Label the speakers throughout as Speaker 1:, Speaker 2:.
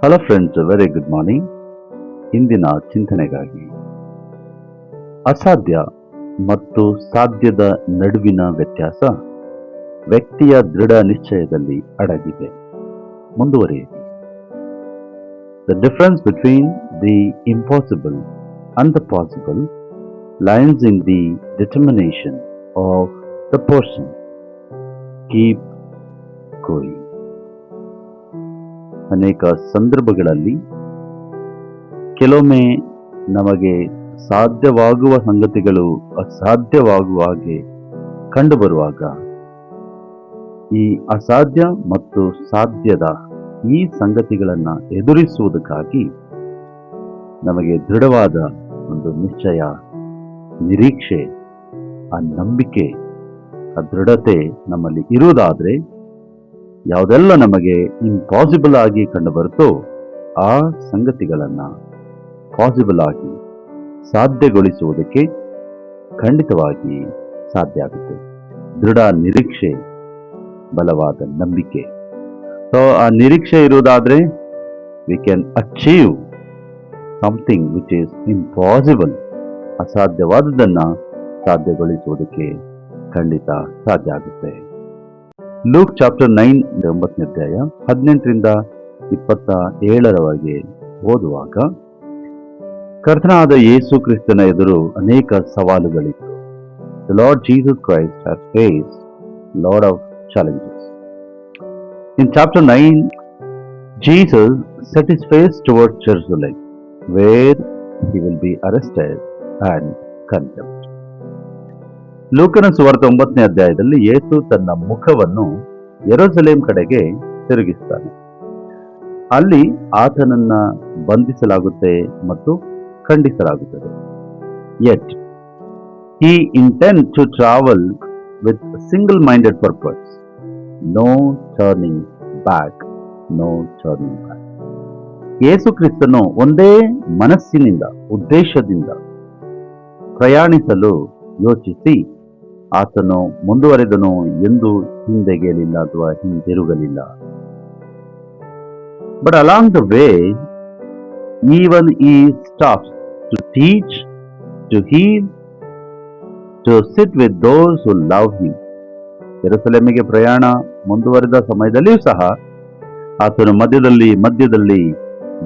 Speaker 1: Hello friends, very good morning. ಇಂದಿನ ಚಿಂತನೆಗಾಗಿ ಅಸಾಧ್ಯ ಮತ್ತು ಸಾಧ್ಯದ ನಡುವಿನ ವ್ಯತ್ಯಾಸ ವ್ಯಕ್ತಿಯ ದೃಢ ನಿಶ್ಚಯದಲ್ಲಿ ಅಡಗಿದೆ. ಮುಂದುವರಿಯಿರಿ. The difference between the impossible and the possible lines in the determination of the person. Keep going. ಅನೇಕ ಸಂದರ್ಭಗಳಲ್ಲಿ ಕೆಲವೊಮ್ಮೆ ನಮಗೆ ಸಾಧ್ಯವಾಗುವ ಸಂಗತಿಗಳು ಅಸಾಧ್ಯವಾಗುವ ಹಾಗೆ ಕಂಡುಬರುವಾಗ ಈ ಅಸಾಧ್ಯ ಮತ್ತು ಸಾಧ್ಯದ ಈ ಸಂಗತಿಗಳನ್ನು ಎದುರಿಸುವುದಕ್ಕಾಗಿ ನಮಗೆ ದೃಢವಾದ ಒಂದು ನಿಶ್ಚಯ, ನಿರೀಕ್ಷೆ, ಆ ನಂಬಿಕೆ, ಆ ದೃಢತೆ ನಮ್ಮಲ್ಲಿ ಇರುವುದಾದರೆ ಯಾವುದೆಲ್ಲ ನಮಗೆ ಇಂಪಾಸಿಬಲ್ ಆಗಿ ಕಂಡುಬರುತ್ತೋ ಆ ಸಂಗತಿಗಳನ್ನು ಪಾಸಿಬಲ್ ಆಗಿ ಸಾಧ್ಯಗೊಳಿಸುವುದಕ್ಕೆ ಖಂಡಿತವಾಗಿ ಸಾಧ್ಯ ಆಗುತ್ತೆ. ದೃಢ ನಿರೀಕ್ಷೆ, ಬಲವಾದ ನಂಬಿಕೆ. ಸೊ ಆ ನಿರೀಕ್ಷೆ ಇರುವುದಾದ್ರೆ we can achieve something which is impossible. ಅಸಾಧ್ಯವಾದದನ್ನು ಸಾಧ್ಯಗೊಳಿಸುವುದಕ್ಕೆ ಖಂಡಿತ ಸಾಧ್ಯ ಆಗುತ್ತೆ. ಲೂಕ್ ಚಾಪ್ಟರ್ 9 9ನೇ ಅಧ್ಯಾಯ 18ರಿಂದ 27ರವರೆಗೆ ಓದುವಾಗ ಕರ್ತನಾದ ಯೇಸು ಕ್ರಿಸ್ತನ ಎದುರು ಅನೇಕ ಸವಾಲುಗಳಿತ್ತು. The Lord Jesus Christ has faced a lot of challenges. In chapter 9, Jesus set his face towards Jerusalem, where he will be arrested and condemned. ಲೂಕನ ಸುವಾರ್ತೆ 9ನೇ ಅಧ್ಯಾಯದಲ್ಲಿ ಯೇಸು ತನ್ನ ಮುಖವನ್ನು ಯೆರೂಸಲೇಮ್ ಕಡೆಗೆ ತಿರುಗಿಸ್ತಾನೆ. ಅಲ್ಲಿ ಆತನನ್ನ ಬಂಧಿಸಲಾಗುತ್ತೆ ಮತ್ತು ಖಂಡಿಸಲಾಗುತ್ತದೆ. Yet he intends to travel with single minded purpose. No turning back. No turning back. ಯೇಸು ಕ್ರಿಸ್ತನು ಒಂದೇ ಮನಸ್ಸಿನಿಂದ, ಉದ್ದೇಶದಿಂದ ಪ್ರಯಾಣಿಸಲು ಯೋಚಿಸಿ ಆತನು ಮುಂದುವರೆದನು, ಎಂದು ಹಿಂದೆಗೆಯಲಿಲ್ಲ ಅಥವಾ ಹಿಂದಿರುಗಲಿಲ್ಲ. But along the way, even he stops to teach, to heal, to sit with those who love him. ಯೆರೂಸಲೇಮಿಗೆ ಪ್ರಯಾಣ ಮುಂದುವರೆದ ಸಮಯದಲ್ಲಿಯೂ ಸಹ ಆತನು ಮಧ್ಯದಲ್ಲಿ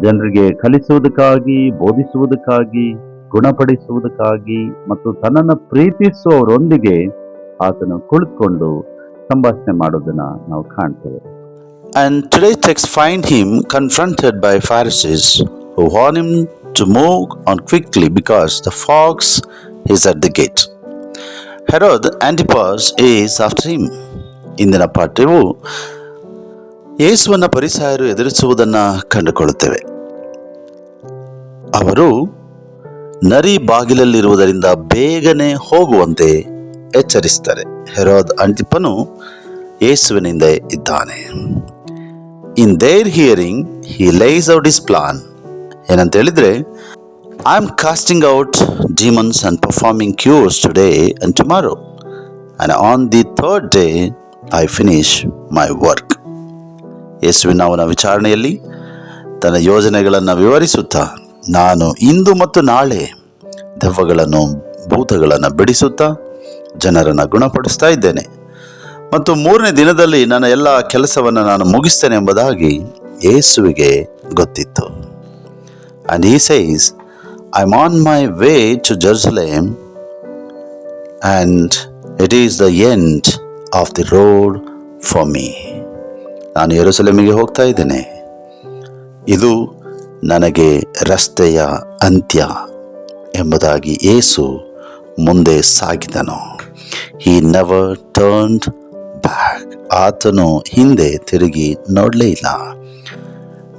Speaker 1: ಜನರಿಗೆ ಕಲಿಸುವುದಕ್ಕಾಗಿ, ಬೋಧಿಸುವುದಕ್ಕಾಗಿ, ಗುಣಪಡಿಸುವುದಕ್ಕಾಗಿ ಮತ್ತು ತನ್ನನ್ನು ಪ್ರೀತಿಸುವವರೊಂದಿಗೆ ಆತನು ಕುಳಿತುಕೊಂಡು ಸಂಭಾಷಣೆ ಮಾಡೋದನ್ನ ನಾವು ಕಾಣ್ತೇವೆ.
Speaker 2: And today's text find him confronted by Pharisees who warn him to move on quickly because the fox is at the gate. Herod Antipas is after him. ಇಂದಿನ ಪಾಠವು ಯೇಸುವನ್ನ ಪರಿಸಾಯರು ಎದುರಿಸುವುದನ್ನು ಕಂಡುಕೊಳ್ಳುತ್ತೇವೆ. ಅವರು ನರಿ ಬಾಗಿಲಲ್ಲಿರುವುದರಿಂದ ಬೇಗನೆ ಹೋಗುವಂತೆ ಎಚ್ಚರಿಸ್ತಾರೆ. ಹೆರೋದ್ ಅಂಟಿಪನು ಯೇಸುವಿನಿಂದ ಇದ್ದಾನೆ. In their hearing he lays out his plan. ಏನಂತ ಹೇಳಿದ್ರೆ, I am casting out demons and performing cures today and tomorrow and on the third day I finish my work. ಯೇಸುವಿನ ಅವನ ವಿಚಾರಣೆಯಲ್ಲಿ ತನ್ನ ಯೋಜನೆಗಳನ್ನು ವಿವರಿಸುತ್ತಾ, ನಾನು ಇಂದು ಮತ್ತು ನಾಳೆ ದೆವ್ವಗಳನ್ನು, ಭೂತಗಳನ್ನು ಬಿಡಿಸುತ್ತಾ ಜನರನ್ನು ಗುಣಪಡಿಸ್ತಾ ಇದ್ದೇನೆ ಮತ್ತು 3ನೇ ದಿನದಲ್ಲಿ ನನ್ನ ಎಲ್ಲ ಕೆಲಸವನ್ನು ನಾನು ಮುಗಿಸ್ತೇನೆ ಎಂಬುದಾಗಿ ಯೇಸುವಿಗೆ ಗೊತ್ತಿತ್ತು. And he says, I'm on my way to Jerusalem and it is the end of the road for me. ನಾನು ಯೆರೂಸಲೇಮಿಗೆ ಹೋಗ್ತಾ ಇದ್ದೇನೆ, ಇದು ನನಗೆ ರಸ್ತೆಯ ಅಂತ್ಯ ಎಂಬುದಾಗಿ ಯೇಸು ಮುಂದೆ ಸಾಗಿದನು. He never turned back. ಆತನು ಹಿಂದೆ ತಿರುಗಿ ನೋಡಲೇ ಇಲ್ಲ.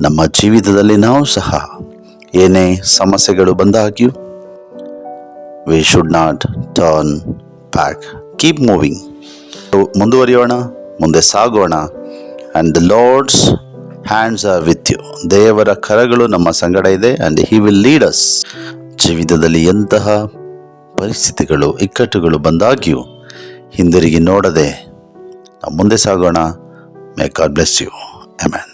Speaker 2: ನಮ್ಮ ಜೀವಿತದಲ್ಲಿ ನಾವು ಸಹ ಏನೇ ಸಮಸ್ಯೆಗಳು ಬಂದಾಗ್ಯೂ we should not turn back. Keep moving. ಮುಂದುವರಿಯೋಣ, ಮುಂದೆ ಸಾಗೋಣ. And the Lord's hands are with you. ದೇವರ ಕರಗಳು ನಮ್ಮ ಸಂಗಡ ಇದೆ. And he will lead us. ಜೀವಿತದಲ್ಲಿ ಎಂತಹ ಪರಿಸ್ಥಿತಿಗಳು, ಇಕ್ಕಟ್ಟುಗಳು ಬಂದಾಗ್ಯೂ ಹಿಂದಿರುಗಿ ನೋಡದೆ ನಾವು ಮುಂದೆ ಸಾಗೋಣ. May God bless you. Amen.